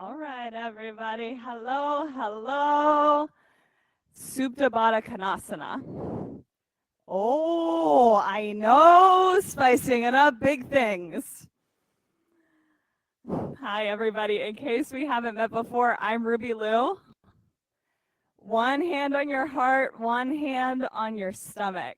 All right, everybody. Hello, hello. Supta Baddha Konasana. Oh, I know, spicing it up, big things. Hi, everybody. In case we haven't met before, I'm Ruby Lou. One hand on your heart, one hand on your stomach.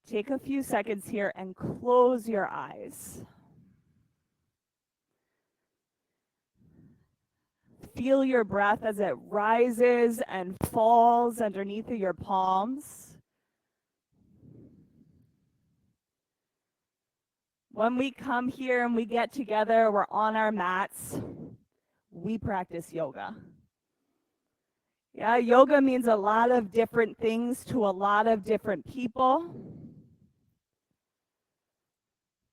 Take a few seconds here and close your eyes. Feel your breath as it rises and falls underneath of your palms. When we come here and we get together, we're on our mats, we practice yoga. Yeah, yoga means a lot of different things to a lot of different people.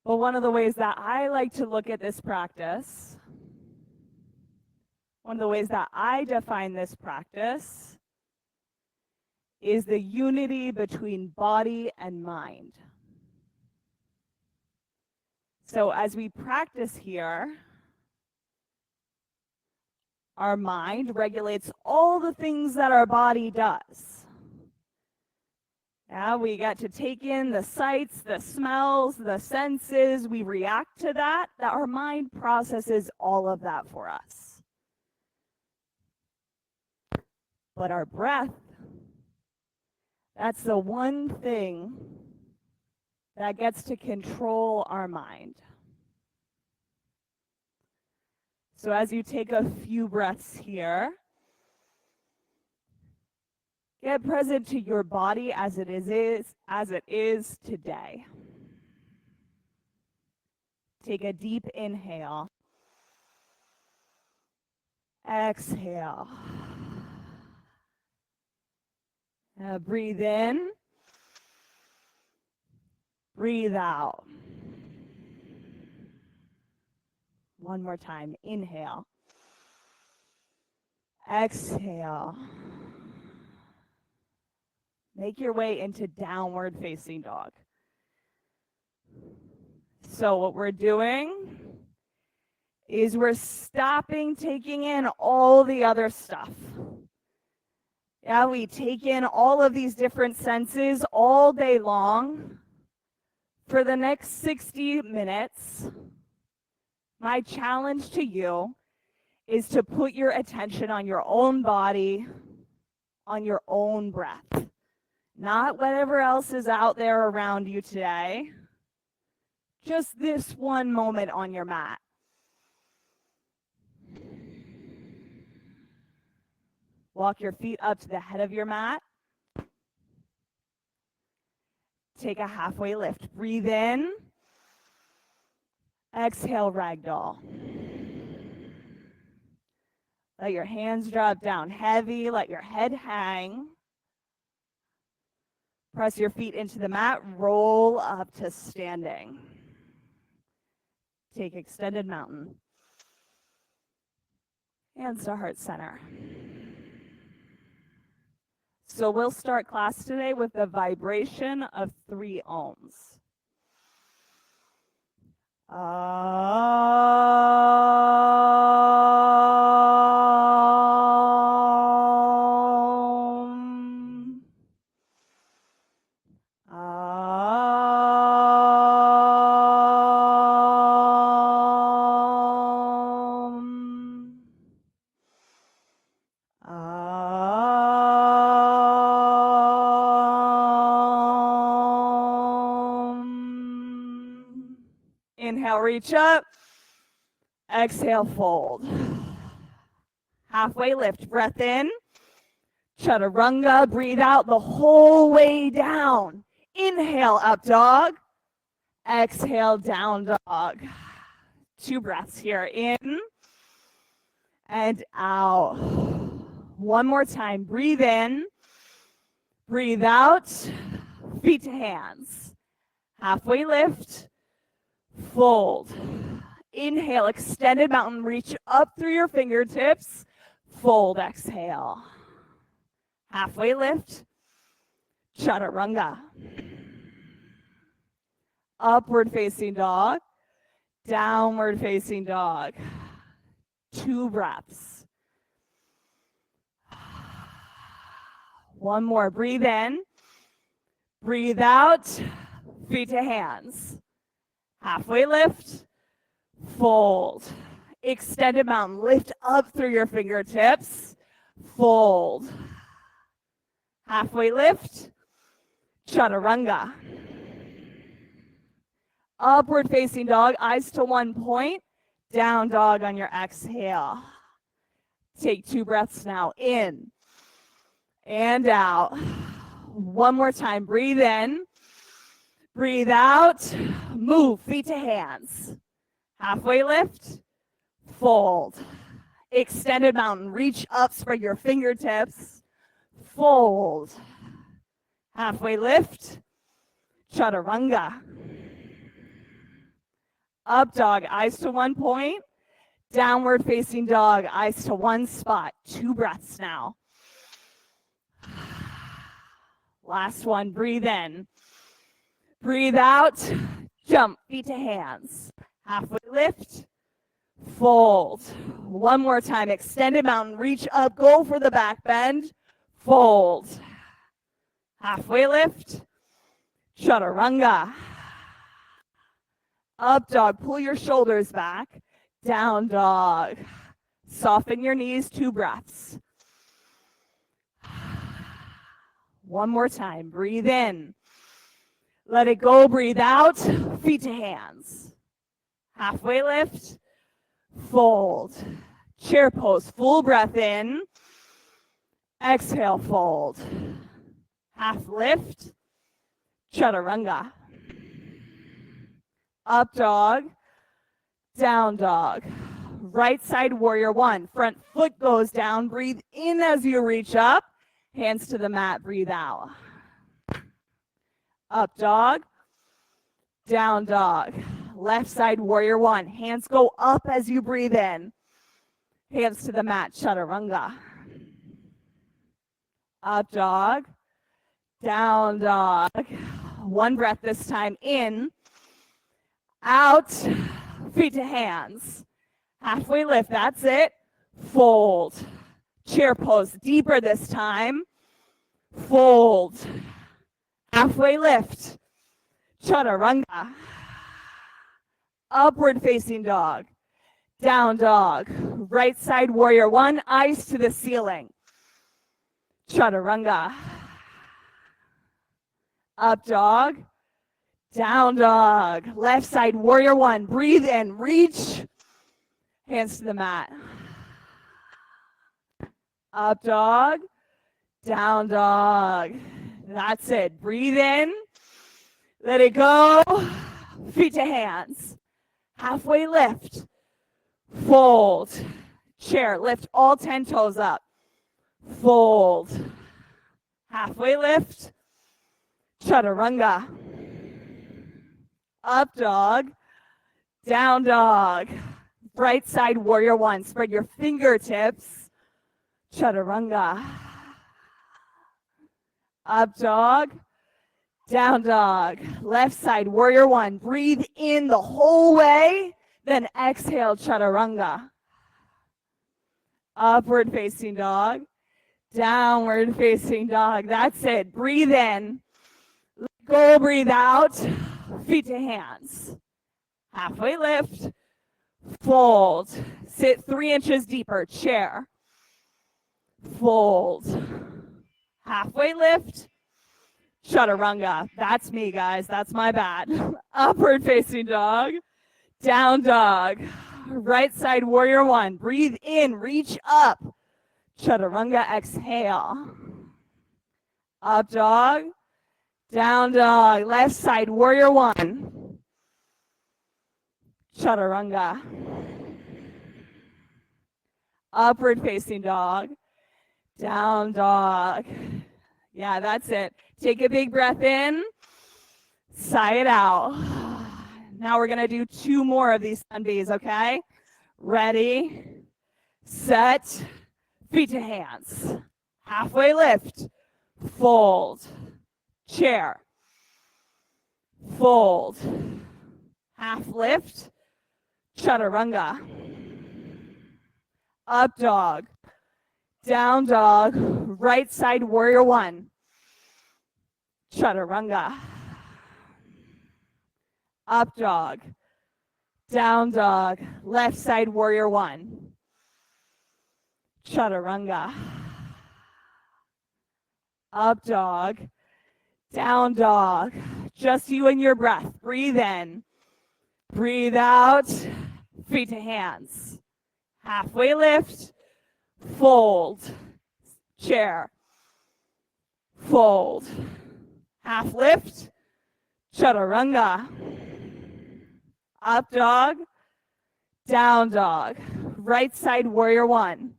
But one of the ways that I like to look at this practice, one of the ways that I define this practice is the unity between body and mind. So as we practice here, our mind regulates all the things that our body does. Yeah, we get to take in the sights, the smells, the senses. We react to that our mind processes all of that for us. But our breath, that's the one thing that gets to control our mind. So as you take a few breaths here, get present to your body as it is today. Take a deep inhale. Exhale. Breathe in. Breathe out. One more time. Inhale. Exhale. Make your way into downward facing dog. So what we're doing is we're stopping taking in all the other stuff. Yeah, we take in all of these different senses all day long. For the next 60 minutes, my challenge to you is to put your attention on your own body, on your own breath. Not whatever else is out there around you today. Just this one moment on your mat. Walk your feet up to the head of your mat. Take a halfway lift. Breathe in. Exhale, ragdoll. Let your hands drop down heavy. Let your head hang. Press your feet into the mat. Roll up to standing. Take extended mountain. Hands to heart center. So we'll start class today with the vibration of 3 ohms. Inhale, reach up. Exhale, fold. Halfway lift, breath in. Chaturanga, breathe out the whole way down. Inhale, up dog. Exhale, down dog. 2 breaths here, in and out. One more time, breathe in. Breathe out, feet to hands. Halfway lift, fold. Inhale, extended mountain, reach up through your fingertips. Fold, exhale. Halfway lift, chaturanga. Upward facing dog, downward facing dog. 2 breaths. One more. Breathe in. Breathe out. Feet to hands. Halfway lift. Fold. Extended mountain. Lift up through your fingertips. Fold. Halfway lift. Chaturanga. Upward facing dog, eyes to one point. Down dog on your exhale. Take 2 breaths now. In and out. One more time. Breathe in. Breathe out. Move. Feet to hands. Halfway lift. Fold. Extended mountain. Reach up. Spread your fingertips. Fold. Halfway lift. Chaturanga. Up dog, eyes to one point. Downward facing dog, eyes to one spot. 2 breaths now. Last one, breathe in. Breathe out, jump, feet to hands. Halfway lift, fold. One more time, extended mountain, reach up, go for the back bend, fold. Halfway lift, chaturanga. Up dog, pull your shoulders back. Down dog. Soften your knees, 2 breaths. One more time, breathe in. Let it go, breathe out, feet to hands. Halfway lift, fold. Chair pose, full breath in. Exhale, fold. Half lift, chaturanga. Up dog, down dog. Right side warrior one. Front foot goes down. Breathe in as you reach up. Hands to the mat, breathe out. Up dog, down dog. Left side warrior one. Hands go up as you breathe in. Hands to the mat, chaturanga. Up dog, down dog. One breath this time in. Out, feet to hands. Halfway lift, that's it. Fold. Chair pose, deeper this time. Fold. Halfway lift. Chaturanga. Upward facing dog. Down dog. Right side warrior one, eyes to the ceiling. Chaturanga. Up dog. Down dog. Left side warrior one. Breathe in. Reach. Hands to the mat. Up dog. Down dog. That's it. Breathe in. Let it go. Feet to hands. Halfway lift. Fold. Chair. Lift all 10 toes up. Fold. Halfway lift. Chaturanga. Up dog, down dog. Right side warrior one. Spread your fingertips. Chaturanga. Up dog, down dog. Left side warrior one. Breathe in the whole way. Then exhale, chaturanga. Upward facing dog. Downward facing dog. That's it. Breathe in. Let go, breathe out. Feet to hands. Halfway lift. Fold. Sit 3 inches deeper. Chair. Fold. Halfway lift. Chaturanga. That's me, guys. That's my bad. Upward facing dog. Down dog. Right side warrior one. Breathe in. Reach up. Chaturanga. Exhale. Up dog. Down dog. Left side warrior one. Chaturanga. Upward facing dog. Down dog. Yeah, that's it. Take a big breath in. Sigh it out. Now we're going to do 2 more of these sun bees, okay? Ready, set, feet to hands. Halfway lift. Fold. Chair. fold, half lift, chaturanga, up dog, down dog, right side warrior one, chaturanga, up dog, down dog, left side warrior one, chaturanga, up dog, down dog, just you and your breath. Breathe in, breathe out, feet to hands, halfway lift, fold, chair, fold, half lift, chaturanga, up dog, down dog, right side warrior one,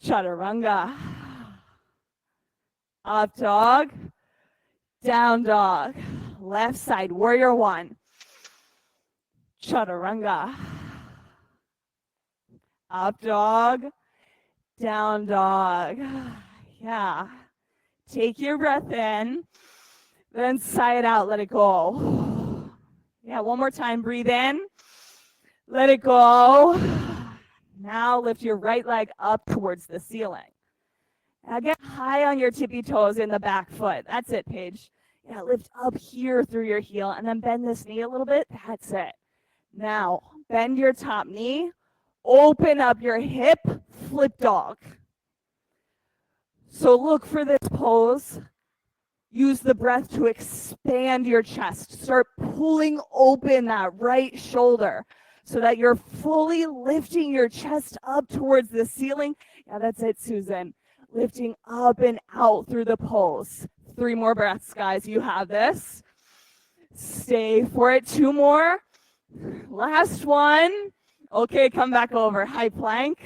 chaturanga, up dog, down dog, left side warrior one, chaturanga, up dog, down dog. Yeah. Take your breath in, then sigh it out, let it go. Yeah, one more time. Breathe in, let it go. Now lift your right leg up towards the ceiling. Now get high on your tippy toes in the back foot. That's it, Paige. Yeah, lift up here through your heel and then bend this knee a little bit. That's it. Now, bend your top knee, open up your hip, flip dog. So look for this pose. Use the breath to expand your chest. Start pulling open that right shoulder so that you're fully lifting your chest up towards the ceiling. Yeah, that's it, Susan. Lifting up and out through the pose. 3 more breaths, guys. You have this. Stay for it. 2 more. Last one. Okay, come back over. High plank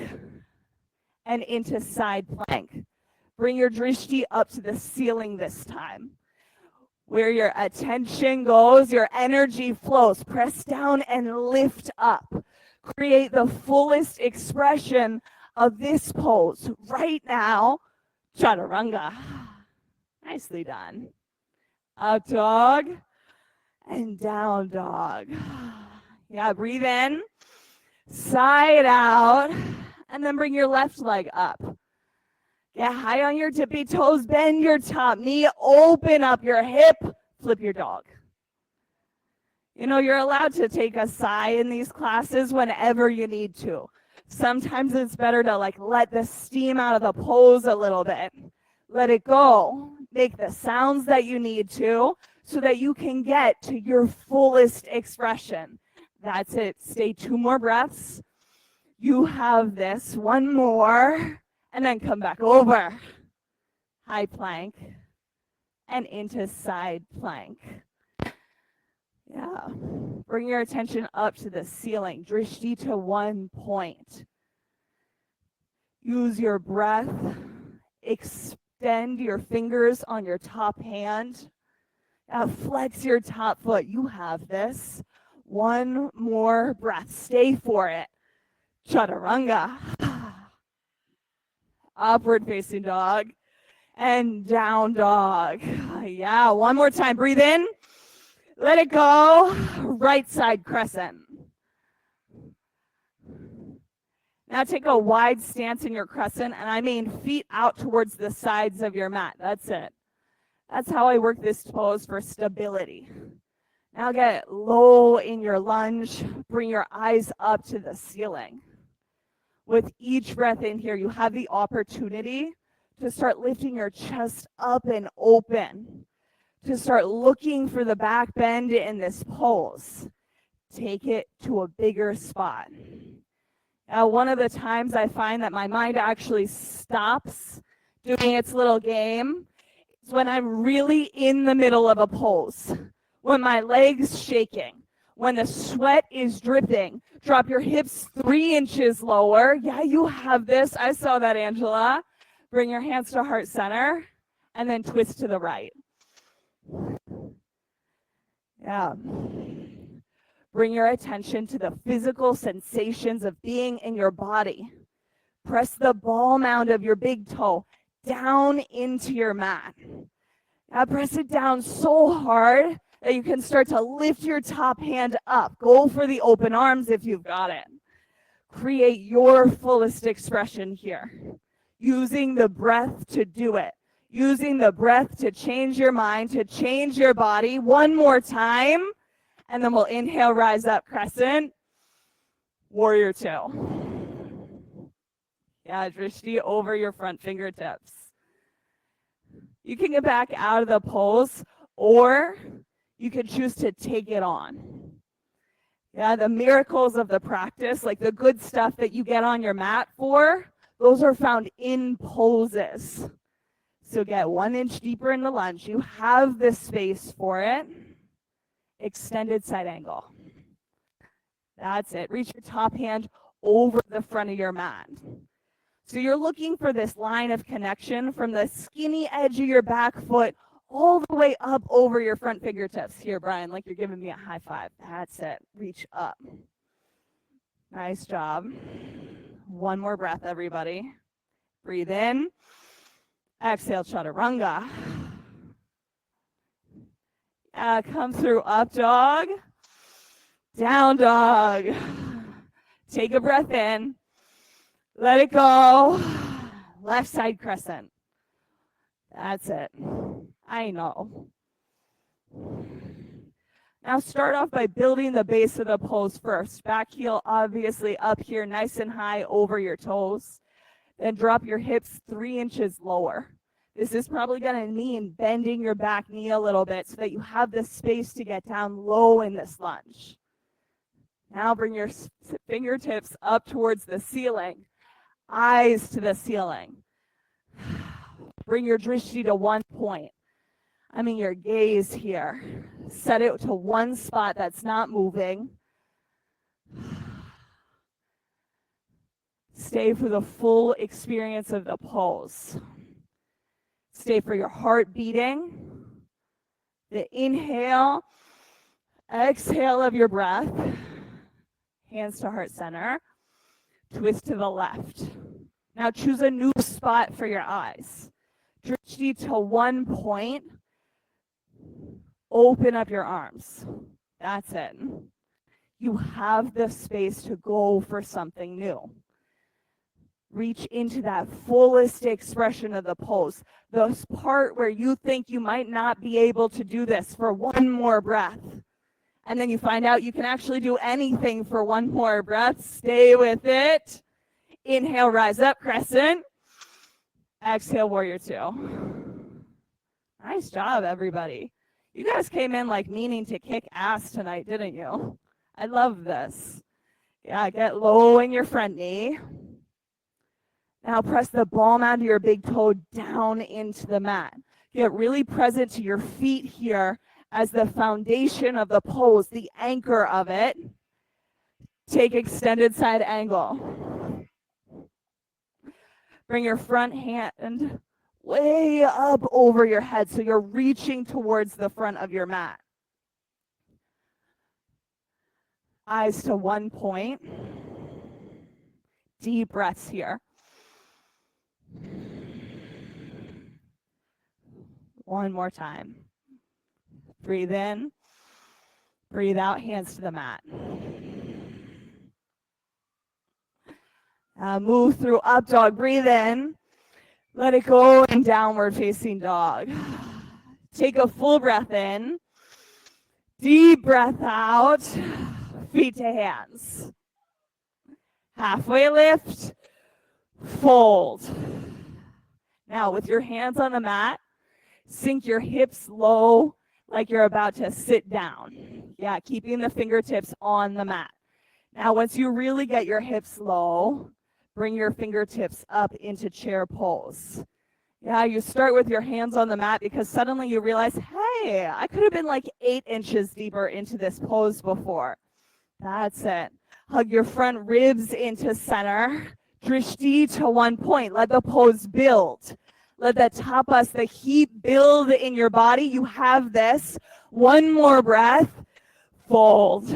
and into side plank. Bring your drishti up to the ceiling this time. Where your attention goes, your energy flows. Press down and lift up. Create the fullest expression of this pose right now. Chaturanga. Nicely done. Up dog and down dog. Yeah, breathe in, side out, and then bring your left leg up. Get high on your tippy toes, bend your top knee, open up your hip, flip your dog. You know, you're allowed to take a sigh in these classes whenever you need to. Sometimes it's better to let the steam out of the pose a little bit. Let it go. Make the sounds that you need to so that you can get to your fullest expression. That's it. Stay 2 more breaths. You have this. 1 more. And then come back over. High plank. And into side plank. Yeah. Bring your attention up to the ceiling. Drishti to 1 point. Use your breath. Extend your fingers on your top hand. Flex your top foot. You have this. 1 more breath. Stay for it. Chaturanga. Upward facing dog. And down dog. Yeah, 1 more time. Breathe in. Let it go. Right side crescent. Now take a wide stance in your crescent, and I mean feet out towards the sides of your mat. That's it. That's how I work this pose for stability. Now get low in your lunge. Bring your eyes up to the ceiling. With each breath in here, you have the opportunity to start lifting your chest up and open, to start looking for the back bend in this pose. Take it to a bigger spot. Now, one of the times I find that my mind actually stops doing its little game is when I'm really in the middle of a pose, when my leg's shaking, when the sweat is dripping. Drop your hips 3 inches lower. Yeah, you have this. I saw that, Angela. Bring your hands to heart center and then twist to the right. Yeah. Bring your attention to the physical sensations of being in your body. Press the ball mound of your big toe down into your mat. Now press it down so hard that you can start to lift your top hand up. Go for the open arms if you've got it. Create your fullest expression here. Using the breath to do it. Using the breath to change your mind, to change your body. One more time. And then we'll inhale, rise up, crescent. Warrior two. Yeah, drishti over your front fingertips. You can get back out of the pose, or you can choose to take it on. Yeah, the miracles of the practice, like the good stuff that you get on your mat for, those are found in poses. So get 1 inch deeper in the lunge. You have the space for it. Extended side angle. That's it. Reach your top hand over the front of your mat. So you're looking for this line of connection from the skinny edge of your back foot all the way up over your front fingertips. Here, Brian, like you're giving me a high five. That's it. Reach up. Nice job. One more breath, everybody. Breathe in. Exhale, chaturanga. Come through up dog. Down dog. Take a breath in. Let it go. Left side crescent. That's it. I know. Now start off by building the base of the pose first. Back heel obviously up here nice and high over your toes. Then drop your hips 3 inches lower. This is probably going to mean bending your back knee a little bit so that you have the space to get down low in this lunge. Now bring your fingertips up towards the ceiling. Eyes to the ceiling. Bring your drishti to 1 point. I mean your gaze here. Set it to one spot that's not moving. Stay for the full experience of the pose. Stay for your heart beating. The inhale, exhale of your breath. Hands to heart center. Twist to the left. Now choose a new spot for your eyes. Drishti to 1 point. Open up your arms. That's it. You have the space to go for something new. Reach into that fullest expression of the pose. The part where you think you might not be able to do this for one more breath. And then you find out you can actually do anything for one more breath. Stay with it. Inhale, rise up, crescent. Exhale, warrior two. Nice job, everybody. You guys came in like meaning to kick ass tonight, didn't you? I love this. Yeah, get low in your front knee. Now press the palm onto your big toe down into the mat. Get really present to your feet here as the foundation of the pose, the anchor of it. Take extended side angle. Bring your front hand way up over your head so you're reaching towards the front of your mat. Eyes to 1 point. Deep breaths here. One more time. Breathe in. Breathe out, hands to the mat. Move through up dog. Breathe in. Let it go in downward facing dog. Take a full breath in. Deep breath out. Feet to hands. Halfway lift. Fold. Now with your hands on the mat, sink your hips low like you're about to sit down. Yeah, keeping the fingertips on the mat. Now once you really get your hips low, bring your fingertips up into chair pose. Yeah, you start with your hands on the mat because suddenly you realize, hey, I could have been like 8 inches deeper into this pose before. That's it. Hug your front ribs into center. Drishti to 1 point. Let the pose build. Let the tapas, the heat build in your body. You have this. One more breath. Fold.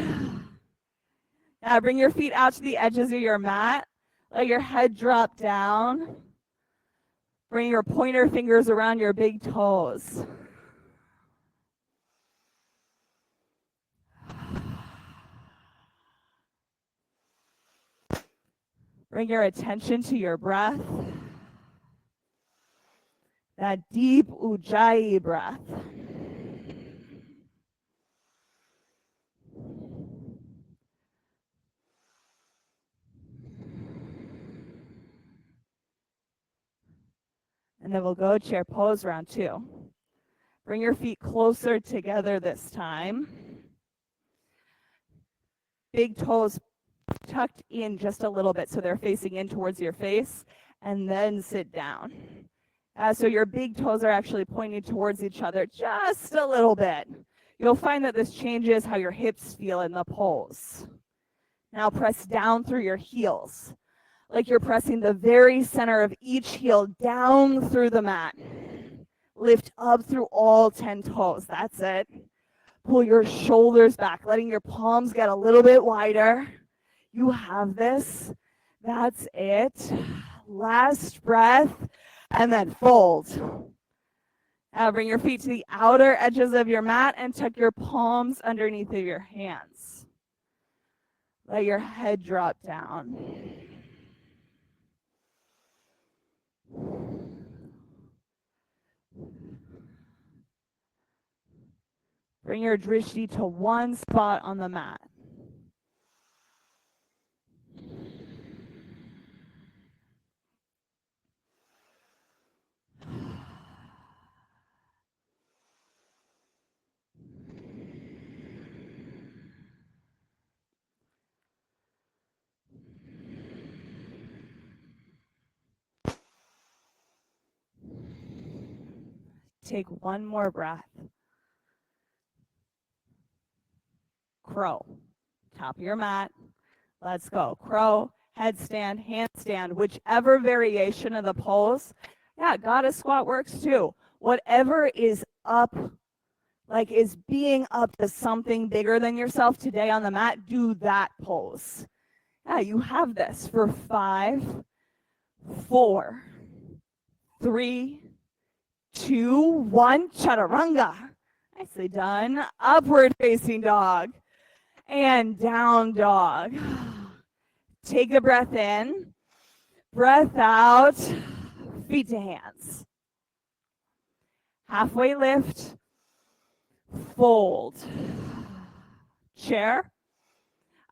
Now bring your feet out to the edges of your mat. Let your head drop down. Bring your pointer fingers around your big toes. Bring your attention to your breath. That deep ujjayi breath. And then we'll go chair pose round 2. Bring your feet closer together this time. Big toes tucked in just a little bit so they're facing in towards your face, and then sit down. So your big toes are actually pointing towards each other just a little bit. You'll find that this changes how your hips feel in the pose. Now press down through your heels, like you're pressing the very center of each heel down through the mat. Lift up through all 10 toes. That's it. Pull your shoulders back, letting your palms get a little bit wider. You have this. That's it. Last breath, and then fold. Now bring your feet to the outer edges of your mat and tuck your palms underneath of your hands. Let your head drop down. Bring your drishti to one spot on the mat. Take one more breath. Crow. Top of your mat. Let's go. Crow, headstand, handstand, whichever variation of the pose. Yeah, goddess squat works too. Whatever is up, like is being up to something bigger than yourself today on the mat, do that pose. Yeah, you have this for 5, 4, 3, 2, 1. Chaturanga. Nicely done. Upward facing dog. And down dog. Take a breath in. Breath out. Feet to hands. Halfway lift. Fold. Chair.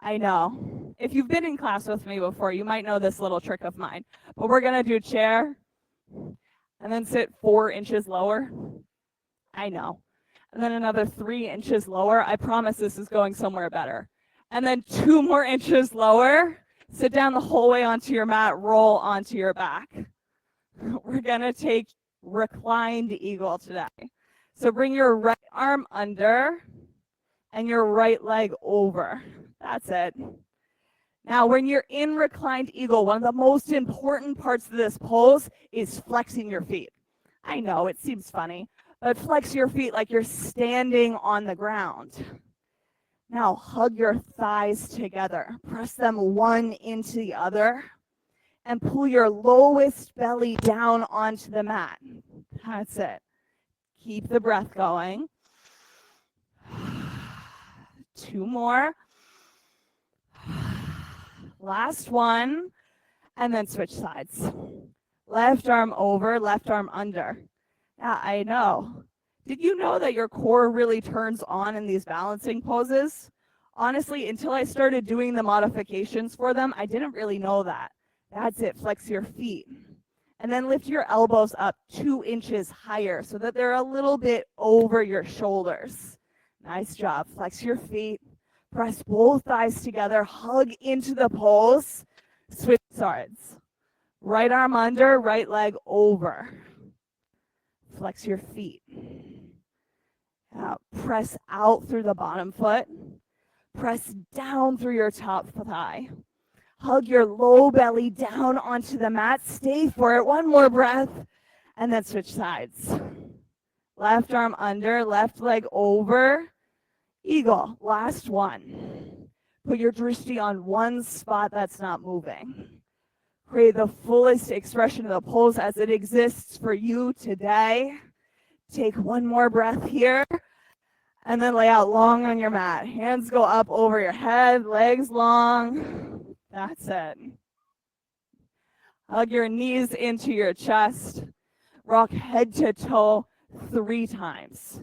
I know. If you've been in class with me before, you might know this little trick of mine. But we're going to do chair. And then sit 4 inches lower. I know. And then another 3 inches lower. I promise this is going somewhere better. And then 2 more inches lower. Sit down the whole way onto your mat. Roll onto your back. We're going to take reclined eagle today. So bring your right arm under and your right leg over. That's it. Now, when you're in reclined eagle, one of the most important parts of this pose is flexing your feet. I know, it seems funny, but flex your feet like you're standing on the ground. Now, hug your thighs together. Press them one into the other and pull your lowest belly down onto the mat. That's it. Keep the breath going. 2 more. Last one, and then switch sides. Left arm over, left arm under. Yeah, I know. Did you know that your core really turns on in these balancing poses? Honestly, until I started doing the modifications for them, I didn't really know that. That's it. Flex your feet. And then lift your elbows up 2 inches higher so that they're a little bit over your shoulders. Nice job. Flex your feet. Press both thighs together. Hug into the pose. Switch sides. Right arm under, right leg over. Flex your feet. Press out through the bottom foot. Press down through your top thigh. Hug your low belly down onto the mat. Stay for it. One more breath. And then switch sides. Left arm under, left leg over. Eagle. Last one. Put your drishti on one spot that's not moving. Create the fullest expression of the pose as it exists for you today. Take one more breath here. And then lay out long on your mat. Hands go up over your head, legs long. That's it. Hug your knees into your chest. Rock head to toe 3 times.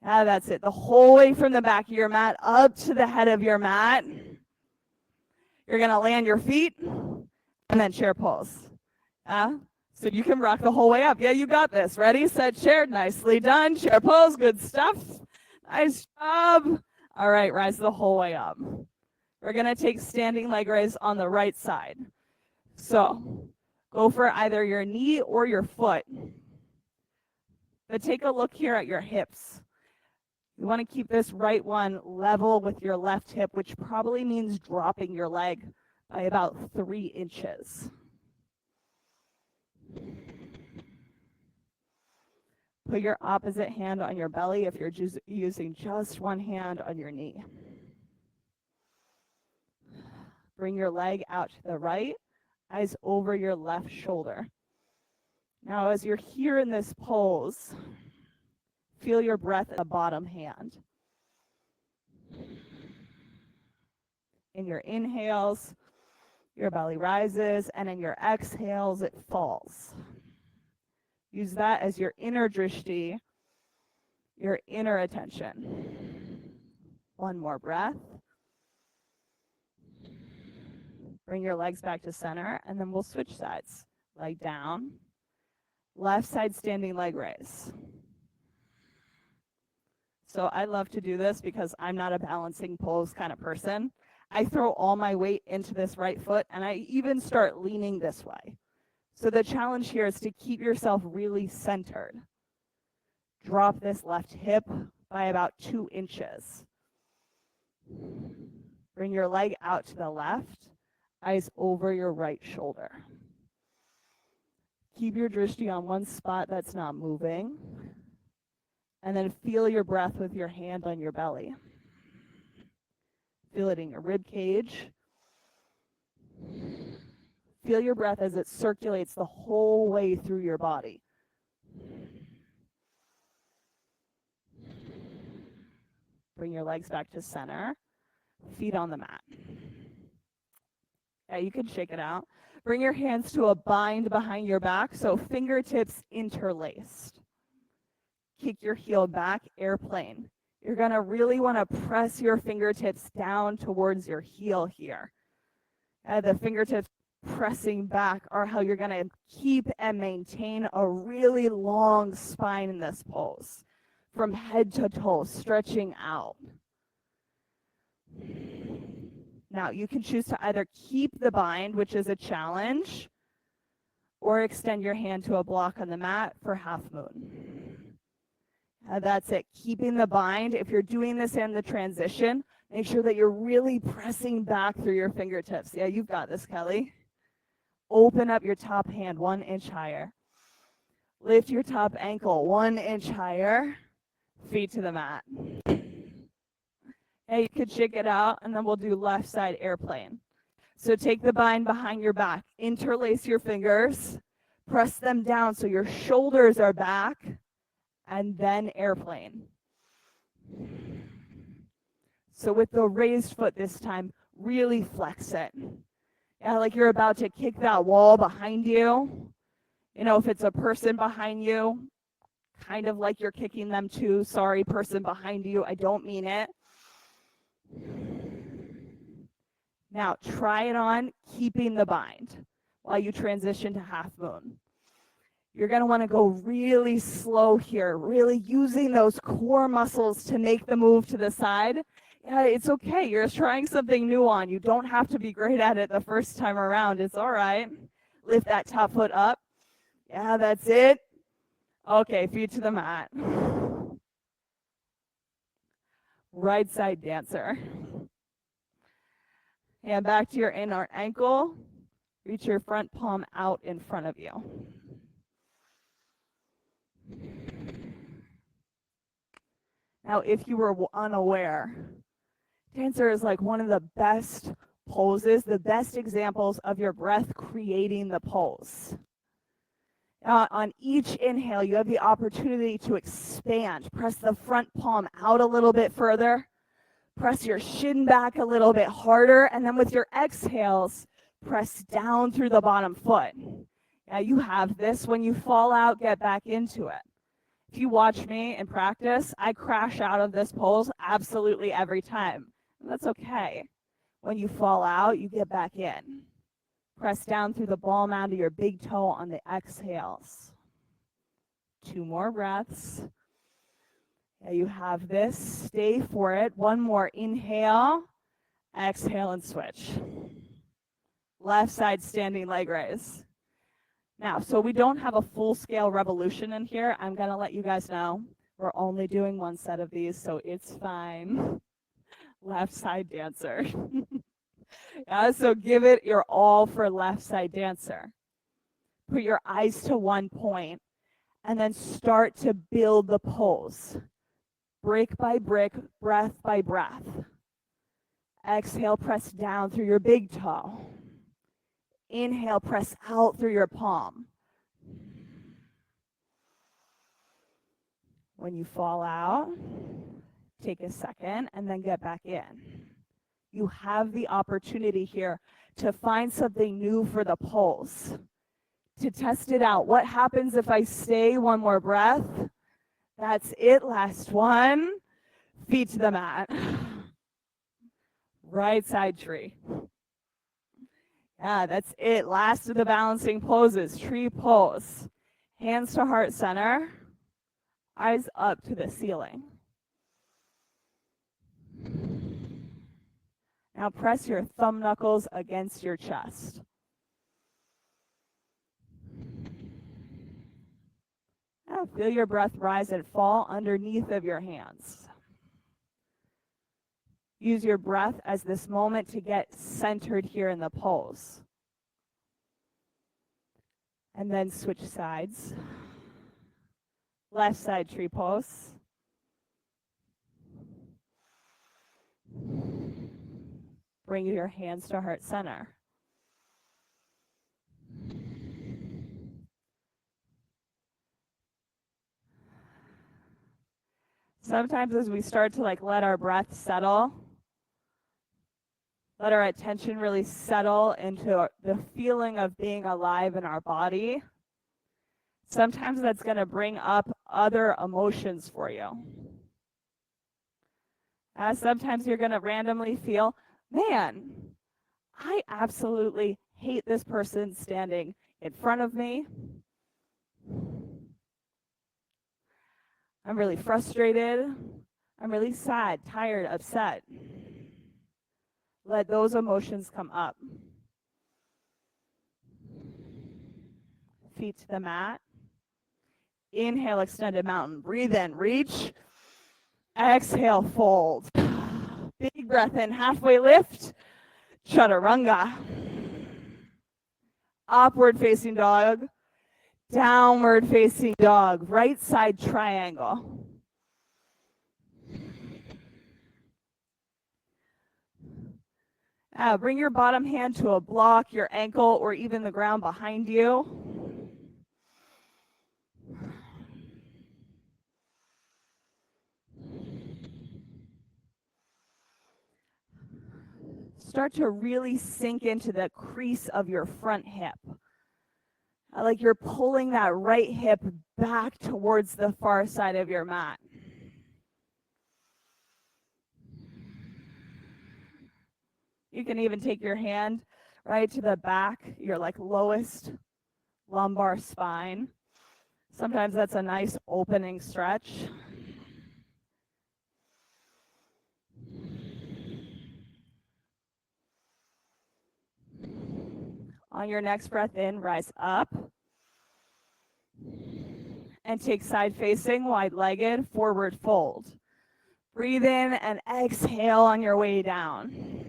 Yeah, that's it. The whole way from the back of your mat up to the head of your mat. You're going to land your feet and then chair pose. Yeah? So you can rock the whole way up. Yeah, you got this. Ready, set, chair. Nicely done. Chair pose. Good stuff. Nice job. All right, rise the whole way up. We're going to take standing leg raise on the right side. So go for either your knee or your foot. But take a look here at your hips. You want to keep this right one level with your left hip, which probably means dropping your leg by about 3 inches. Put your opposite hand on your belly if you're using just one hand on your knee. Bring your leg out to the right, eyes over your left shoulder. Now, as you're here in this pose, feel your breath in the bottom hand. In your inhales, your belly rises, and in your exhales, it falls. Use that as your inner drishti, your inner attention. One more breath. Bring your legs back to center, and then we'll switch sides. Leg down. Left side standing leg raise. So I love to do this because I'm not a balancing pose kind of person. I throw all my weight into this right foot, and I even start leaning this way. So the challenge here is to keep yourself really centered. Drop this left hip by about 2 inches. Bring your leg out to the left, eyes over your right shoulder. Keep your drishti on one spot that's not moving. And then feel your breath with your hand on your belly. Feel it in your rib cage. Feel your breath as it circulates the whole way through your body. Bring your legs back to center. Feet on the mat. Yeah, you can shake it out. Bring your hands to a bind behind your back, so fingertips interlaced. Kick your heel back, airplane. You're going to really want to press your fingertips down towards your heel here. The fingertips pressing back are how you're going to keep and maintain a really long spine in this pose, from head to toe, stretching out. Now, you can choose to either keep the bind, which is a challenge, or extend your hand to a block on the mat for half moon. That's it. Keeping the bind. If you're doing this in the transition, make sure that you're really pressing back through your fingertips. Yeah, you've got this, Kelly. Open up your top hand 1 inch higher. Lift your top ankle 1 inch higher. Feet to the mat. Yeah, you could shake it out, and then we'll do left side airplane. So take the bind behind your back. Interlace your fingers. Press them down so your shoulders are back. And then airplane. So with the raised foot this time, really flex it. Yeah, like you're about to kick that wall behind you. You know, if it's a person behind you, kind of like you're kicking them too. Sorry, person behind you, I don't mean it. Now, try it on keeping the bind while you transition to half moon. You're going to want to go really slow here, really using those core muscles to make the move to the side. Yeah, it's okay. You're just trying something new on. You don't have to be great at it the first time around. It's all right. Lift that top foot up. Yeah, that's it. Okay, feet to the mat. Right side dancer. Hand back to your inner ankle. Reach your front palm out in front of you. Now, if you were unaware, dancer is like one of the best poses, the best examples of your breath creating the pose. On each inhale, you have the opportunity to expand. Press the front palm out a little bit further. Press your shin back a little bit harder. And then with your exhales, Press down through the bottom foot. Now you have this. When you fall out, get back into it. If you watch me in practice, I crash out of this pose absolutely every time. And that's okay. When you fall out, you get back in. Press down through the ball mound of your big toe on the exhales. 2 more breaths. Yeah, you have this. Stay for it. 1 more. Inhale, exhale, and switch. Left side standing leg raise. Now, so we don't have a full scale revolution in here. I'm going to let you guys know we're only doing 1 set of these, so it's fine. Left side dancer. Yeah, so give it your all for left side dancer. Put your eyes to 1 point and then start to build the pose. Brick by brick, breath by breath. Exhale, press down through your big toe. Inhale, press out through your palm. When you fall out, take a second and then get back in. You have the opportunity here to find something new for the pulse, to test it out. What happens if I stay 1 more breath? That's it. Last one. Feet to the mat. Right side tree. Yeah, that's it. Last of the balancing poses. Tree pose. Hands to heart center. Eyes up to the ceiling. Now press your thumb knuckles against your chest. Now feel your breath rise and fall underneath of your hands. Use your breath as this moment to get centered here in the pose. And then switch sides. Left side tree pose. Bring your hands to heart center. Sometimes as we start to let our breath settle, let our attention really settle into the feeling of being alive in our body, sometimes that's going to bring up other emotions for you. Sometimes you're going to randomly feel, man, I absolutely hate this person standing in front of me. I'm really frustrated. I'm really sad, tired, upset. Let those emotions come up. Feet to the mat. Inhale, extended mountain. Breathe in, reach. Exhale, fold. Big breath in, halfway lift. Chaturanga. Upward facing dog. Downward facing dog. Right side triangle. Bring your bottom hand to a block, your ankle, or even the ground behind you. Start to really sink into the crease of your front hip. Like you're pulling that right hip back towards the far side of your mat. You can even take your hand right to the back, your lowest lumbar spine. Sometimes that's a nice opening stretch. On your next breath in, rise up. And take side facing, wide-legged, forward fold. Breathe in and exhale on your way down.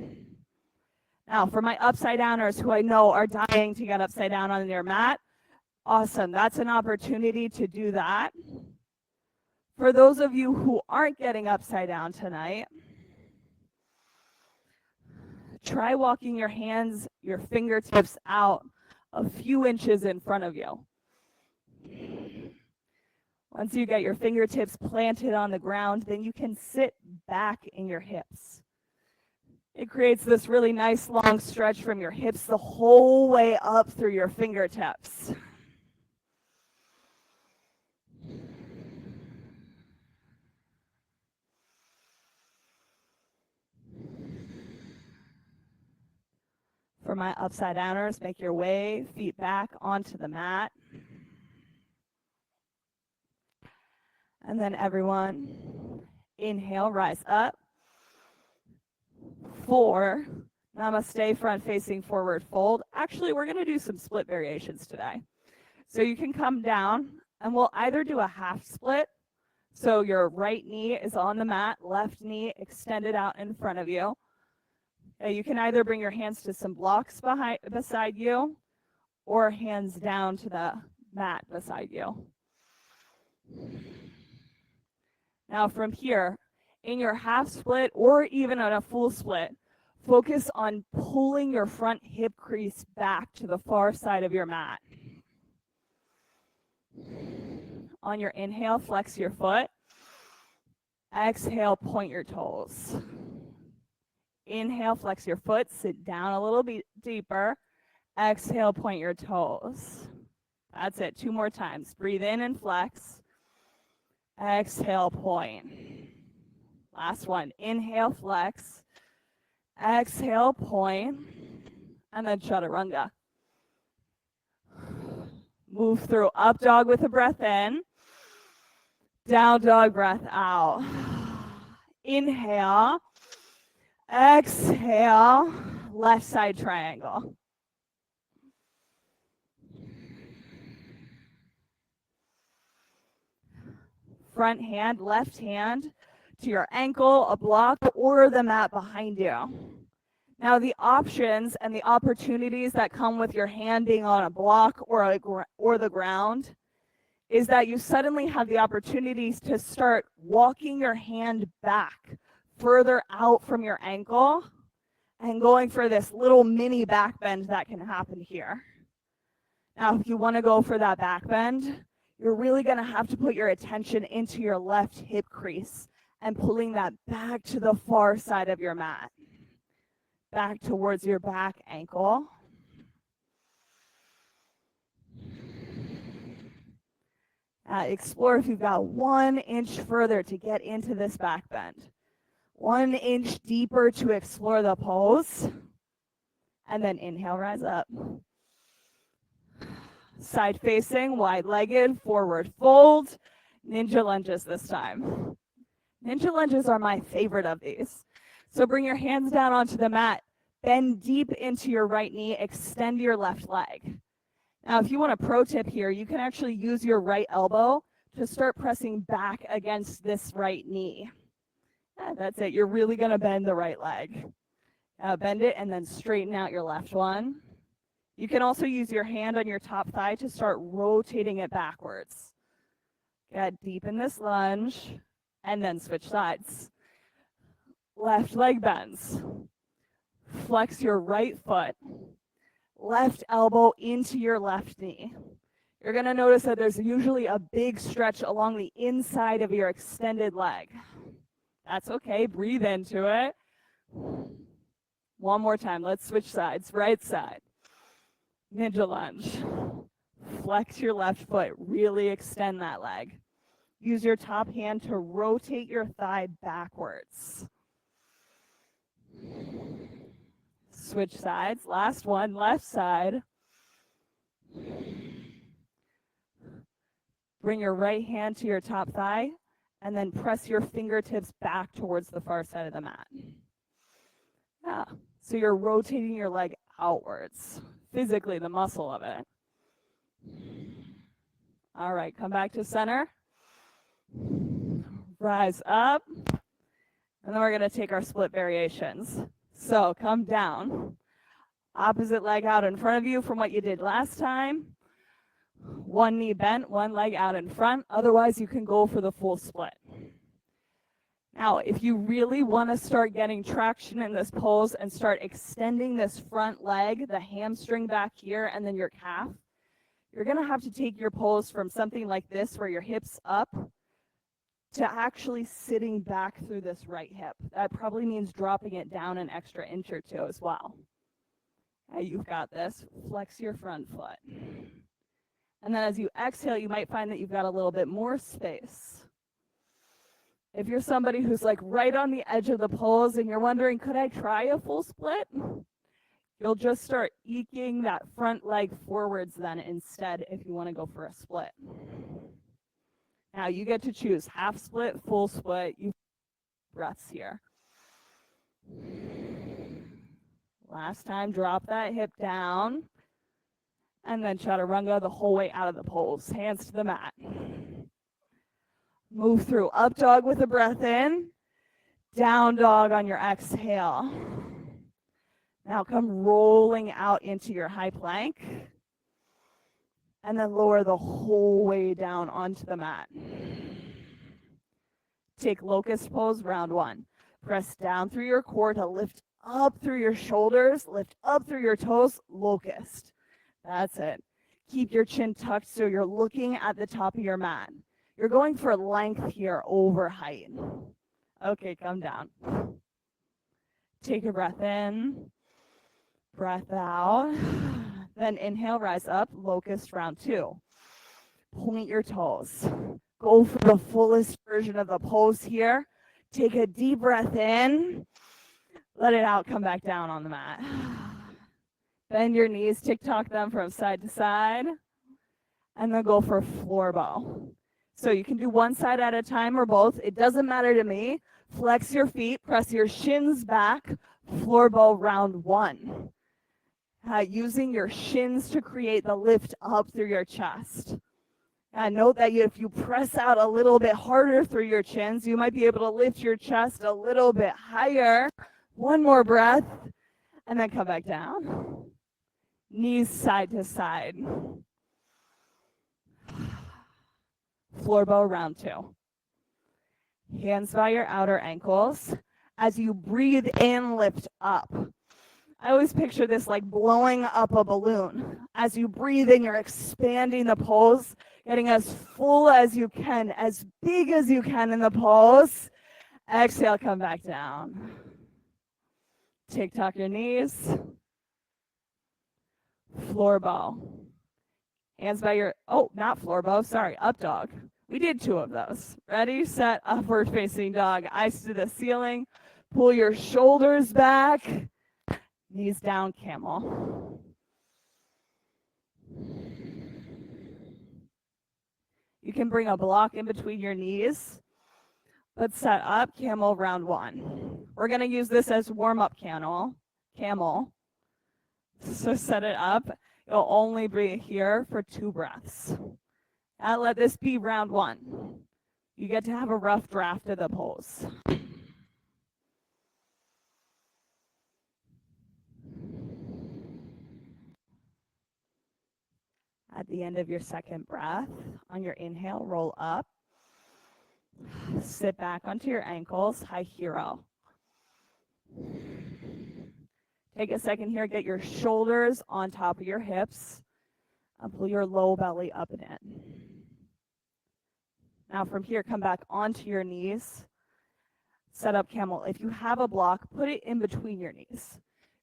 Now, for my upside downers who I know are dying to get upside down on their mat, awesome. That's an opportunity to do that. For those of you who aren't getting upside down tonight, try walking your hands, your fingertips out a few inches in front of you. Once you get your fingertips planted on the ground, then you can sit back in your hips. It creates this really nice long stretch from your hips the whole way up through your fingertips. For my upside downers, make your way, feet back onto the mat. And then everyone, inhale, rise up. 4, namaste, front facing forward fold. Actually, we're going to do some split variations today. So you can come down and we'll either do a half split. So your right knee is on the mat, left knee extended out in front of you. You can either bring your hands to some blocks beside you or hands down to the mat beside you. Now from here, in your half split or even on a full split, focus on pulling your front hip crease back to the far side of your mat. On your inhale, flex your foot. Exhale, point your toes. Inhale, flex your foot, sit down a little bit deeper. Exhale, point your toes. That's it, 2 more times. Breathe in and flex. Exhale, point. Last one, inhale, flex. Exhale, point. And then chaturanga. Move through up dog with a breath in. Down dog, breath out. Inhale. Exhale. Left side triangle. Front hand, left hand to your ankle, a block, or the mat behind you. Now the options and the opportunities that come with your hand being on a block or the ground is that you suddenly have the opportunities to start walking your hand back further out from your ankle and going for this little mini back bend that can happen here. Now, if you want to go for that back bend, you're really going to have to put your attention into your left hip crease and pulling that back to the far side of your mat. Back towards your back ankle. Explore if you've got 1 inch further to get into this back bend. 1 inch deeper to explore the pose. And then inhale, rise up. Side facing, wide legged, forward fold. Ninja lunges this time. Ninja lunges are my favorite of these. So bring your hands down onto the mat, bend deep into your right knee, extend your left leg. Now, if you want a pro tip here, you can actually use your right elbow to start pressing back against this right knee. That's it. You're really going to bend the right leg. Bend it and then straighten out your left one. You can also use your hand on your top thigh to start rotating it backwards. Get deep in this lunge and then switch sides. Left leg bends. Flex your right foot. Left elbow into your left knee. You're going to notice that there's usually a big stretch along the inside of your extended leg. That's okay. Breathe into it. One more time. Let's switch sides. Right side. Ninja lunge. Flex your left foot. Really extend that leg. Use your top hand to rotate your thigh backwards. Switch sides. Last one. Left side. Bring your right hand to your top thigh and then press your fingertips back towards the far side of the mat. Yeah. So you're rotating your leg outwards. Physically, the muscle of it. All right, come back to center. Rise up. And then we're going to take our split variations. So come down. Opposite leg out in front of you from what you did last time. One knee bent, one leg out in front. Otherwise, you can go for the full split. Now, if you really want to start getting traction in this pose and start extending this front leg, the hamstring back here, and then your calf, you're going to have to take your pose from something like this where your hips up to actually sitting back through this right hip. That probably means dropping it down an extra inch or two as well. Okay, you've got this. Flex your front foot. And then as you exhale, you might find that you've got a little bit more space. If you're somebody who's like right on the edge of the pose and you're wondering, could I try a full split? You'll just start eking that front leg forwards then instead if you want to go for a split. Now you get to choose half split, full split. You breaths here. Last time, drop that hip down. And then chaturanga the whole way out of the pose. Hands to the mat. Move through up dog with a breath in. Down dog on your exhale. Now come rolling out into your high plank. And then lower the whole way down onto the mat. Take locust pose, round one. Press down through your core to lift up through your shoulders, lift up through your toes, locust. That's it. Keep your chin tucked so you're looking at the top of your mat. You're going for length here over height. Okay, come down. Take a breath in, breath out. Then inhale, rise up, locust round two. Point your toes. Go for the fullest version of the pose here. Take a deep breath in. Let it out, come back down on the mat. Bend your knees, tick-tock them from side to side. And then go for floor bow. So you can do one side at a time or both. It doesn't matter to me. Flex your feet, press your shins back, floor bow round one. Using your shins to create the lift up through your chest. Note that if you press out a little bit harder through your chins, you might be able to lift your chest a little bit higher. One more breath, and then come back down. Knees side to side. Floor bow round two. Hands by your outer ankles. As you breathe in, lift up. I always picture this like blowing up a balloon. As you breathe in, you're expanding the pose, getting as full as you can, as big as you can in the pose. Exhale, come back down. Tick-tock your knees. Floor bow. Hands by your, not floor bow, sorry, up dog. We did two of those. Ready, set, upward facing dog. Eyes to the ceiling. Pull your shoulders back. Knees down, camel. You can bring a block in between your knees. Let's set up camel round one. We're going to use this as warm-up camel. So set it up. You'll only be here for 2 breaths. And let this be round one. You get to have a rough draft of the pose. At the end of your second breath, on your inhale, roll up. Sit back onto your ankles, high hero. Take a second here, get your shoulders on top of your hips. And pull your low belly up and in. Now from here, come back onto your knees. Set up camel. If you have a block, put it in between your knees.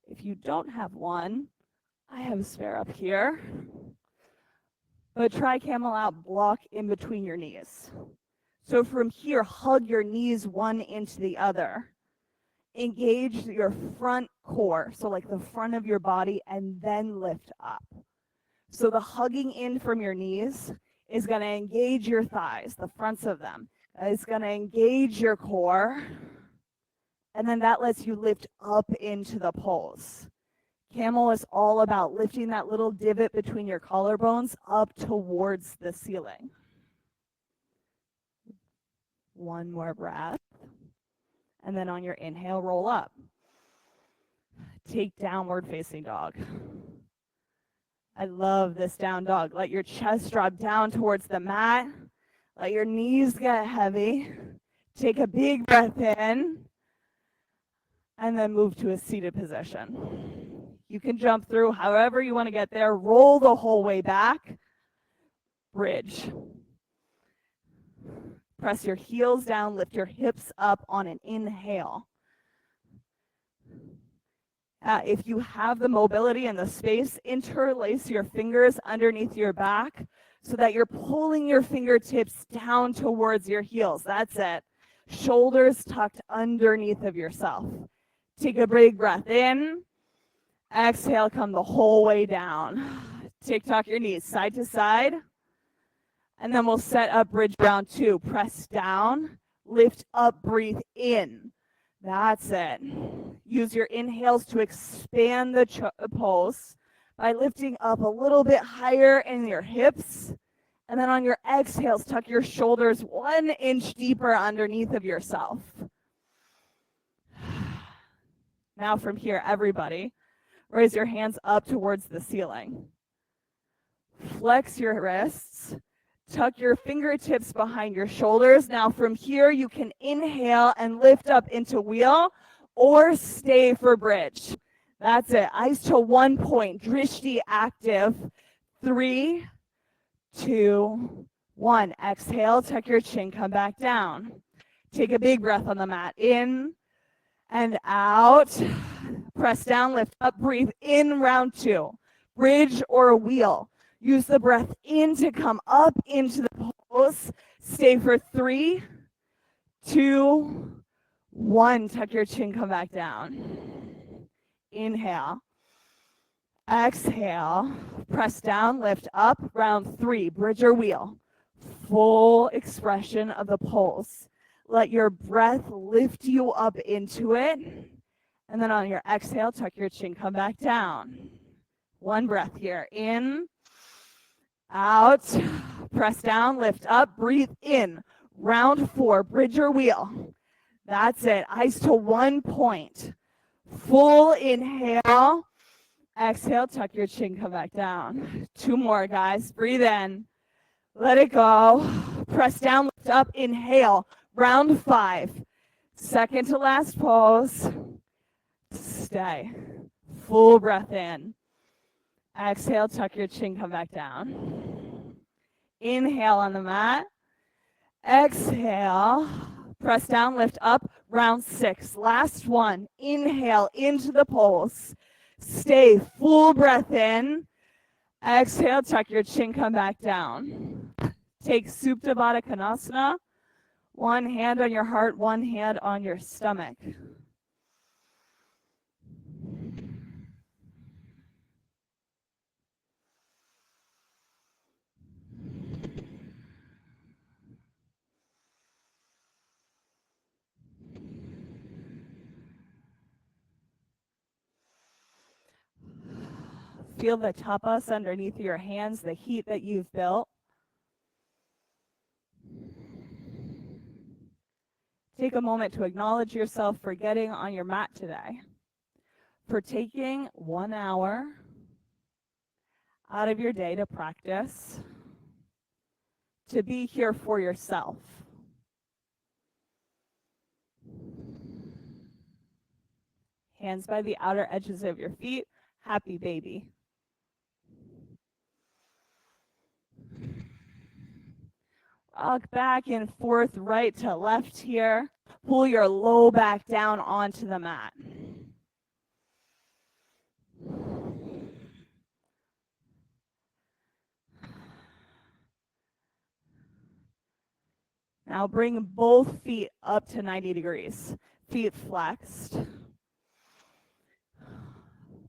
If you don't have one, I have a spare up here. But try camel out, block in between your knees. So from here, hug your knees one into the other. Engage your front core, so like the front of your body, and then lift up. So the hugging in from your knees is going to engage your thighs, the fronts of them. It's going to engage your core, and then that lets you lift up into the pose. Camel is all about lifting that little divot between your collarbones up towards the ceiling. One more breath. And then on your inhale, roll up. Take downward facing dog. I love this down dog. Let your chest drop down towards the mat. Let your knees get heavy. Take a big breath in. And then move to a seated position. You can jump through however you want to get there. Roll the whole way back. Bridge. Press your heels down, lift your hips up on an inhale. If you have the mobility and the space, interlace your fingers underneath your back so that you're pulling your fingertips down towards your heels. That's it. Shoulders tucked underneath of yourself. Take a big breath in. Exhale, come the whole way down. Tick-tock your knees side to side. And then we'll set up bridge round 2. Press down, lift up, breathe in. That's it. Use your inhales to expand the pulse by lifting up a little bit higher in your hips. And then on your exhales, tuck your shoulders 1 inch deeper underneath of yourself. Now from here, everybody, raise your hands up towards the ceiling. Flex your wrists. Tuck your fingertips behind your shoulders. Now from here, you can inhale and lift up into wheel or stay for bridge. That's it. Eyes to 1 point. Drishti active. 3, 2, 1. Exhale, tuck your chin, come back down. Take a big breath on the mat. In and out. Press down, lift up, breathe in round 2. Bridge or wheel. Use the breath in to come up into the pose. Stay for 3, 2, 1. Tuck your chin, come back down. Inhale. Exhale. Press down, lift up. Round 3, bridge or wheel. Full expression of the pulse. Let your breath lift you up into it. And then on your exhale, tuck your chin, come back down. 1 breath here. In. Out, press down, lift up, breathe in. Round 4, bridge or wheel. That's it. Eyes to 1 point. Full inhale. Exhale, tuck your chin, come back down. 2 more, guys. Breathe in. Let it go. Press down, lift up, inhale. Round 5. Second to last pose. Stay. Full breath in. Exhale, tuck your chin, come back down. Inhale on the mat. Exhale, press down, lift up. Round 6, last one. Inhale into the pulse. Stay, full breath in. Exhale, tuck your chin, come back down. Take Supta Baddha Konasana. 1 hand on your heart, 1 hand on your stomach. Feel the tapas underneath your hands, the heat that you've built. Take a moment to acknowledge yourself for getting on your mat today, for taking 1 hour out of your day to practice, to be here for yourself. Hands by the outer edges of your feet. Happy baby. Rock back and forth, right to left here. Pull your low back down onto the mat. Now bring both feet up to 90 degrees. Feet flexed.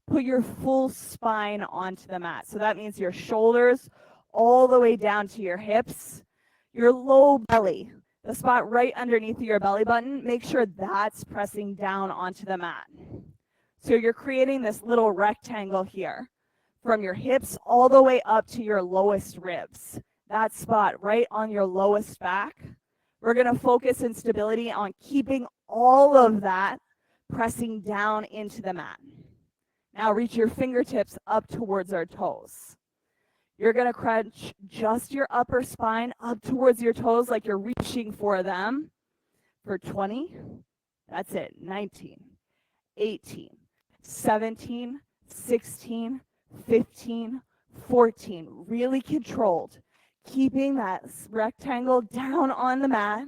Put your full spine onto the mat. So that means your shoulders all the way down to your hips. Your low belly, the spot right underneath your belly button, make sure that's pressing down onto the mat. So you're creating this little rectangle here from your hips all the way up to your lowest ribs. That spot right on your lowest back. We're going to focus in stability on keeping all of that pressing down into the mat. Now reach your fingertips up towards our toes. You're going to crunch just your upper spine up towards your toes like you're reaching for them for 20. That's it. 19, 18, 17, 16, 15, 14. Really controlled. keeping that rectangle down on the mat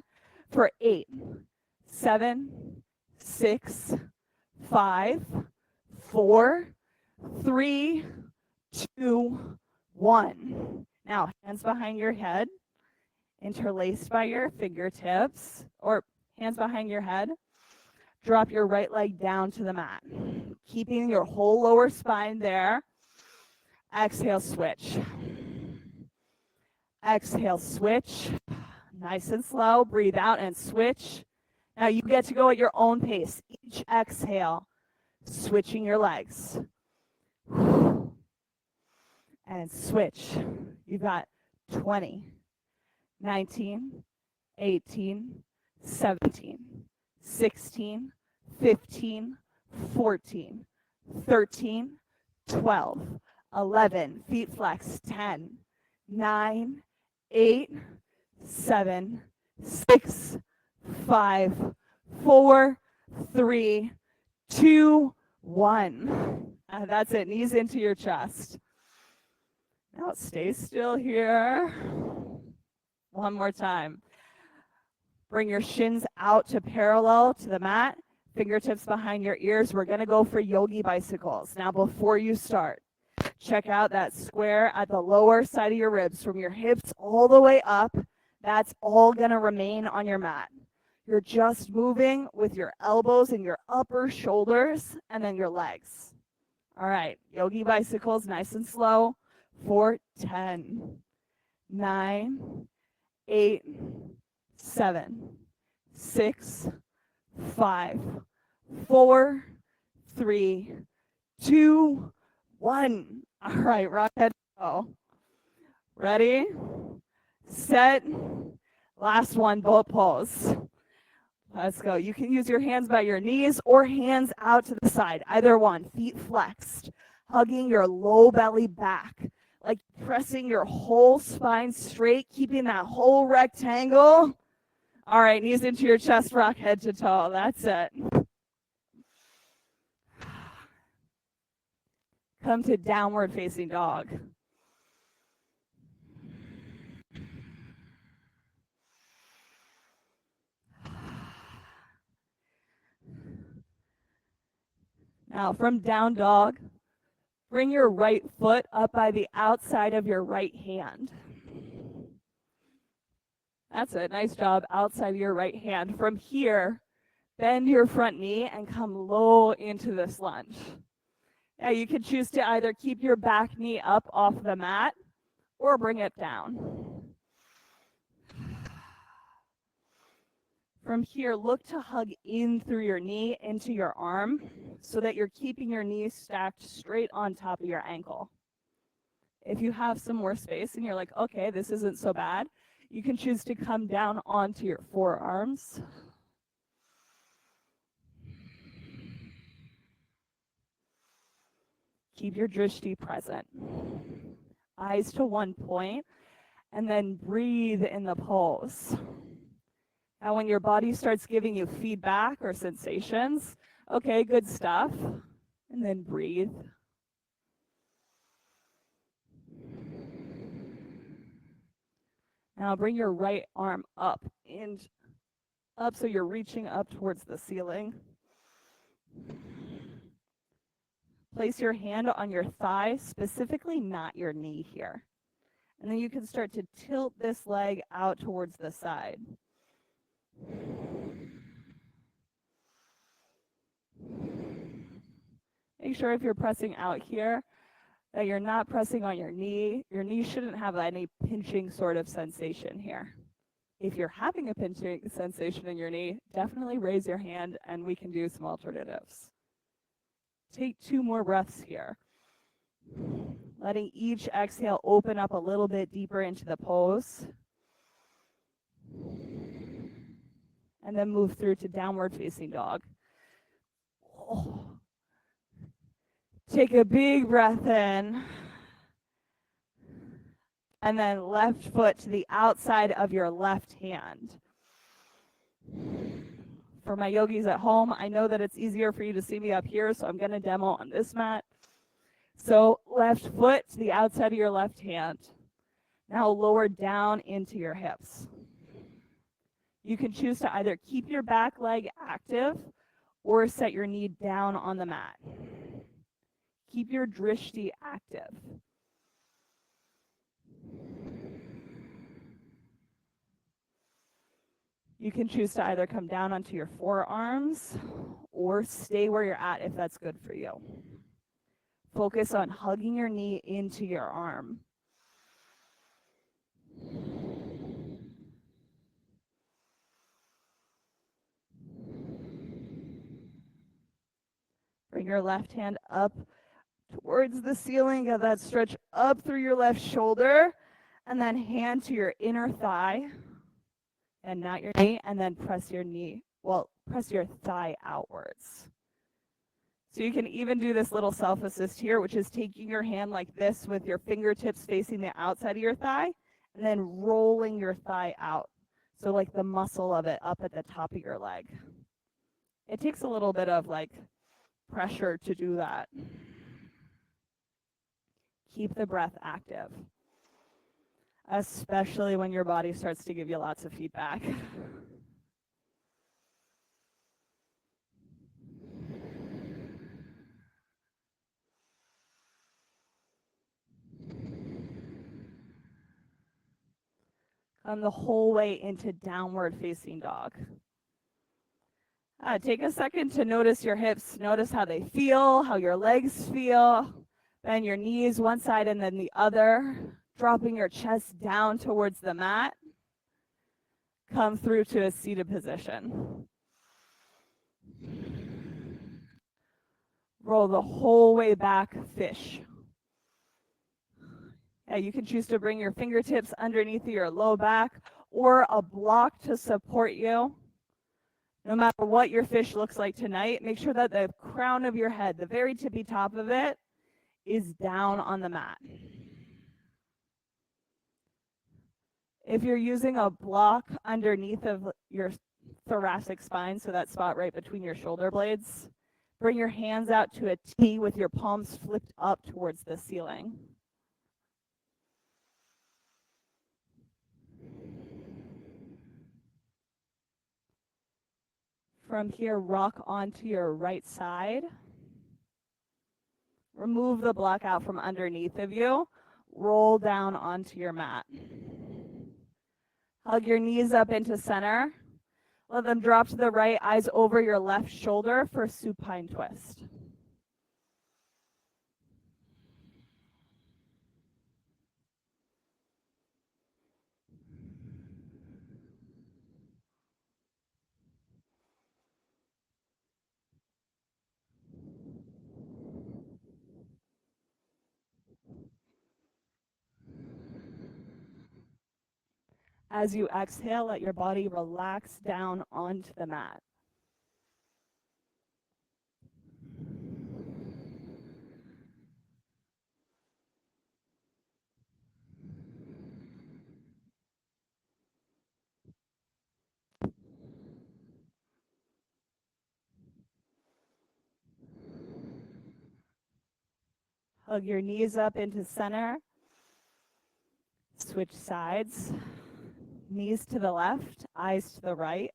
for 8, 7, 6, 5, 4, 3, 2, 1. Now, hands behind your head, interlaced by your fingertips, or hands behind your head. Drop your right leg down to the mat, keeping your whole lower spine there. Exhale, switch. Exhale, switch. Nice and slow. Breathe out and switch. Now you get to go at your own pace. Each exhale, switching your legs. And switch. You've got 20, 19, 18, 17, 16, 15, 14, 13, 12, 11. Feet flex. 10, 9, 8, 7, 6, 5, 4, 3, 2, 1. That's it. Knees into your chest. Now stay still here. One more time. Bring your shins out to parallel to the mat. Fingertips behind your ears. We're going to go for yogi bicycles. Now before you start, check out that square at the lower side of your ribs from your hips all the way up. That's all going to remain on your mat. You're just moving with your elbows and your upper shoulders and then your legs. All right, yogi bicycles, nice and slow. 4, 10, 9, 8, 7, 6, 5, 4, 3, 2, 1. All right, rock head go. Ready, set, last one, boat pose. Let's go. You can use your hands by your knees or hands out to the side, either one. Feet flexed, hugging your low belly back, like pressing your whole spine straight, keeping that whole rectangle. All right, knees into your chest, rock head to toe. That's it. Come to downward facing dog. Now from down dog, bring your right foot up by the outside of your right hand. That's it. Nice job. Outside of your right hand. From here, bend your front knee and come low into this lunge. Now you can choose to either keep your back knee up off the mat or bring it down. From here, look to hug in through your knee into your arm so that you're keeping your knees stacked straight on top of your ankle. If you have some more space and you're like, okay, this isn't so bad, you can choose to come down onto your forearms. Keep your drishti present. Eyes to one point, and then breathe in the pose. Now when your body starts giving you feedback or sensations, okay, good stuff, and then breathe. Now bring your right arm up so you're reaching up towards the ceiling. Place your hand on your thigh, specifically not your knee here. And then you can start to tilt this leg out towards the side. Make sure if you're pressing out here that you're not pressing on your knee. Your knee shouldn't have any pinching sort of sensation here. If you're having a pinching sensation in your knee, definitely raise your hand and we can do some alternatives. Take 2 more breaths here. Letting each exhale open up a little bit deeper into the pose. And then move through to downward facing dog. Oh. Take a big breath in. And then left foot to the outside of your left hand. For my yogis at home, I know that it's easier for you to see me up here, so I'm going to demo on this mat. So left foot to the outside of your left hand. Now lower down into your hips. You can choose to either keep your back leg active or set your knee down on the mat. Keep your drishti active. You can choose to either come down onto your forearms or stay where you're at if that's good for you. Focus on hugging your knee into your arm. Bring your left hand up towards the ceiling. Get that stretch up through your left shoulder. And then hand to your inner thigh and not your knee. And then press your knee. Well, press your thigh outwards. So you can even do this little self-assist here, which is taking your hand like this with your fingertips facing the outside of your thigh and then rolling your thigh out. So like the muscle of it up at the top of your leg. It takes a little bit of like pressure to do that. Keep the breath active, especially when your body starts to give you lots of feedback. Come the whole way into downward facing dog. Take a second to notice your hips. Notice how they feel, how your legs feel. Bend your knees one side and then the other, dropping your chest down towards the mat. Come through to a seated position. Roll the whole way back, fish. You can choose to bring your fingertips underneath your low back or a block to support you. No matter what your fish looks like tonight, make sure that the crown of your head, the very tippy top of it, is down on the mat. If you're using a block underneath of your thoracic spine, so that spot right between your shoulder blades, bring your hands out to a T with your palms flipped up towards the ceiling. From here, rock onto your right side. Remove the block out from underneath of you. Roll down onto your mat. Hug your knees up into center. Let them drop to the right, eyes over your left shoulder for supine twist. As you exhale, let your body relax down onto the mat. Hug your knees up into center. Switch sides. Knees to the left, eyes to the right.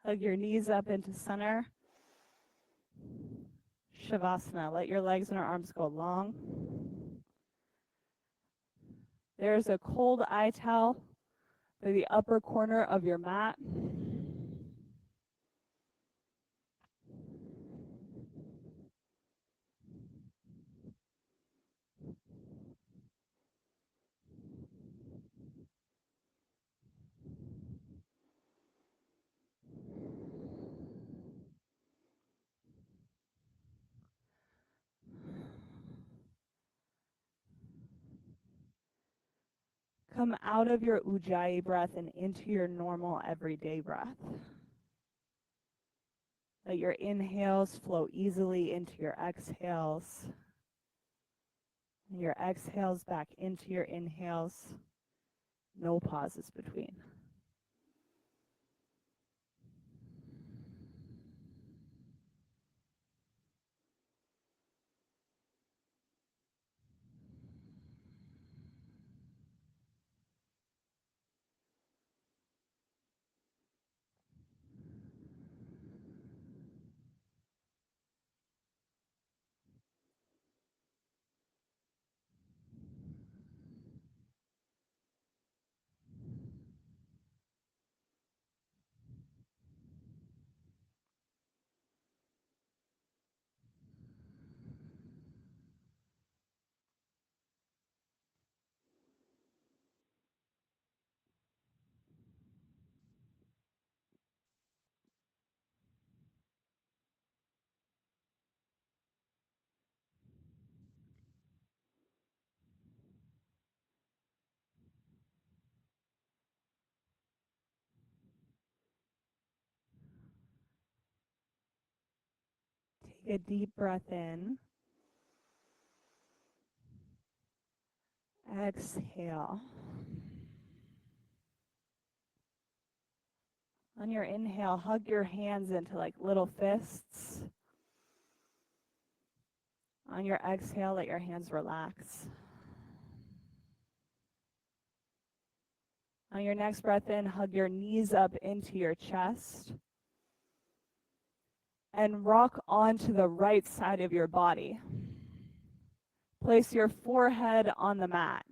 Hug your knees up into center. Shavasana. Let your legs and your arms go long. There's a cold eye towel for the upper corner of your mat. come out of your ujjayi breath and into your normal everyday breath. Let your inhales flow easily into your exhales. And your exhales back into your inhales. No pauses between. Take a deep breath in. Exhale. On your inhale, hug your hands into like little fists. On your exhale, let your hands relax. On your next breath in, hug your knees up into your chest. And rock onto the right side of your body. Place your forehead on the mat.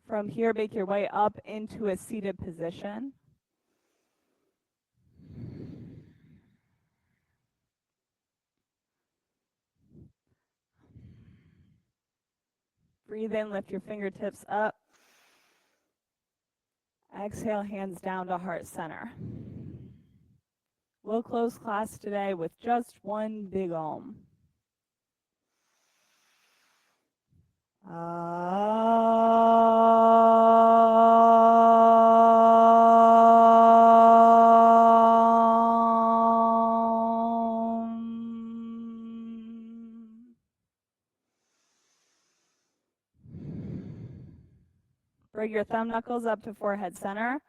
From here, make your way up into a seated position. Breathe in, lift your fingertips up. Exhale, hands down to heart center. We'll close class today with just one big Om. Bring your thumb knuckles up to forehead center.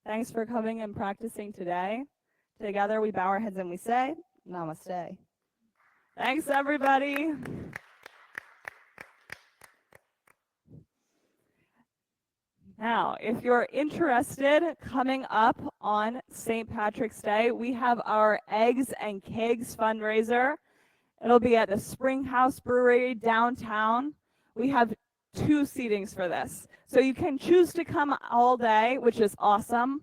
Thanks for coming and practicing today. Together we bow our heads and we say, Namaste. Thanks, everybody. Now, if you're interested, coming up on St. Patrick's Day, we have our Eggs and Kegs fundraiser. It'll be at the Spring House Brewery downtown. We have 2 seatings for this. So you can choose to come all day, which is awesome.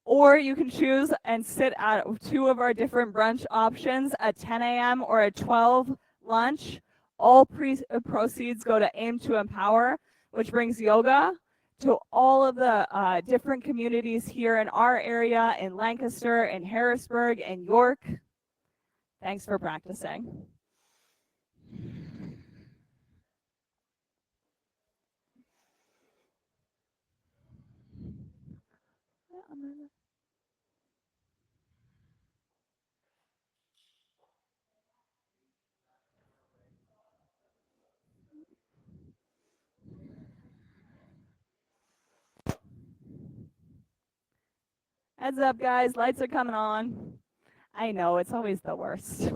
Or you can choose and sit at 2 of our different brunch options, a 10 a.m. or a 12 lunch. All proceeds go to Aim to Empower, which brings yoga to all of the different communities here in our area, in Lancaster, in Harrisburg, and York. Thanks for practicing. Heads up, guys. Lights are coming on. I know, it's always the worst.